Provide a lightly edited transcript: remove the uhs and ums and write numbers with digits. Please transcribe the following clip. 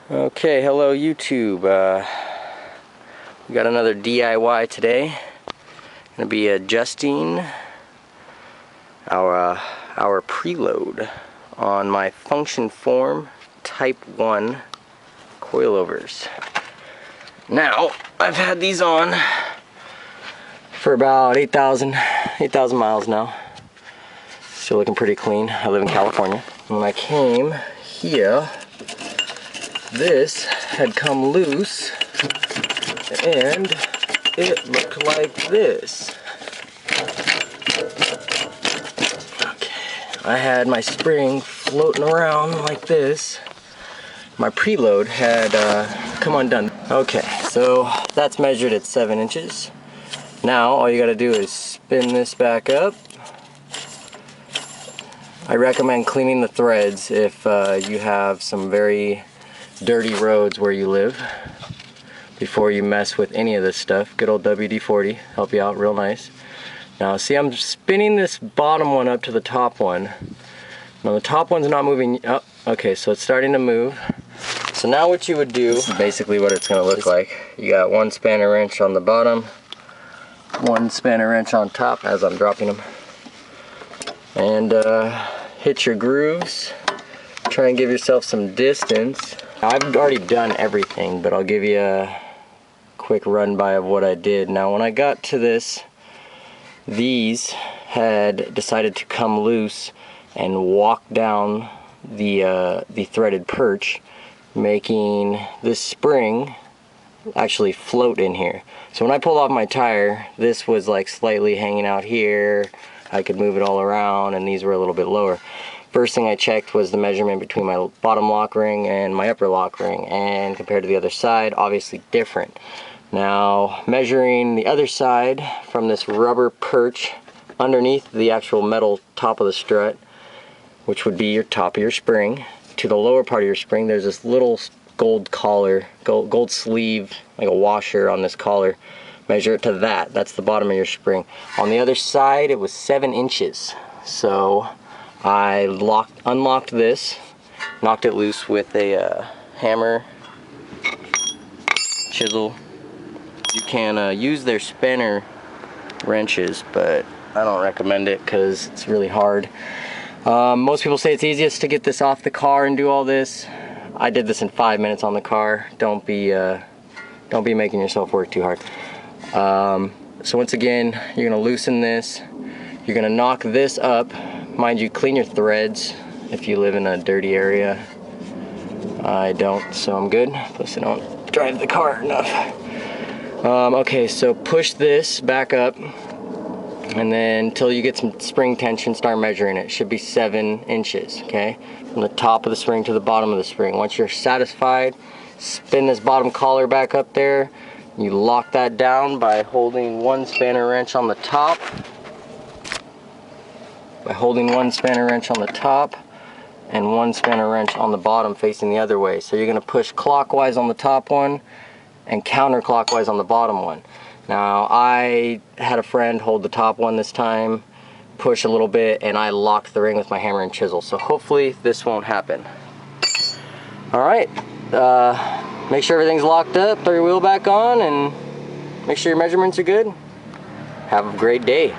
Okay, hello YouTube. We got another DIY today. Gonna be adjusting our preload on my function form type 1 coilovers. Now, I've had these on for about 8,000 miles now. Still looking pretty clean. I live in California. When I came here, this had come loose and it looked like this. Okay, I had my spring floating around like this. My preload had come undone. Okay, so that's measured at 7 inches. Now all you gotta do is spin this back up. I recommend cleaning the threads if you have some very dirty roads where you live before you mess with any of this stuff. Good old WD-40, help you out real nice. Now see, I'm spinning this bottom one up to the top one. Now the top one's not moving. Oh, okay, so it's starting to move. So now what you would do, this is basically what it's going to look like. You got one spanner wrench on the bottom, one spanner wrench on top as I'm dropping them, and hit your grooves. Try and give yourself some distance. I've already done everything, but I'll give you a quick run by of what I did. Now when I got to this, these had decided to come loose and walk down the threaded perch, making this spring actually float in here. So when I pulled off my tire, this was like slightly hanging out here. I could move it all around, and these were a little bit lower. First thing I checked was the measurement between my bottom lock ring and my upper lock ring, and compared to the other side, obviously different. Now measuring the other side from this rubber perch underneath the actual metal top of the strut, which would be your top of your spring, to the lower part of your spring, there's this little gold collar, gold sleeve, like a washer on this collar. Measure it to that. That's the bottom of your spring. On the other side, it was 7 inches. So I unlocked this, knocked it loose with a hammer, chisel. You can use their spanner wrenches, but I don't recommend it because it's really hard. Most people say it's easiest to get this off the car and do all this. I did this in 5 minutes on the car. Don't be making yourself work too hard. So once again, you're gonna loosen this. You're gonna knock this up. Mind you, clean your threads if you live in a dirty area. I don't, so I'm good. Plus I don't drive the car enough. Okay, so push this back up, and then until you get some spring tension, start measuring it. It should be 7 inches, okay? From the top of the spring to the bottom of the spring. Once you're satisfied, spin this bottom collar back up there. You lock that down by holding one spanner wrench on the top. And one spanner wrench on the bottom facing the other way. So you're going to push clockwise on the top one and counterclockwise on the bottom one. Now I had a friend hold the top one this time, push a little bit, and I locked the ring with my hammer and chisel. So hopefully this won't happen. Alright, make sure everything's locked up, throw your wheel back on, and make sure your measurements are good. Have a great day.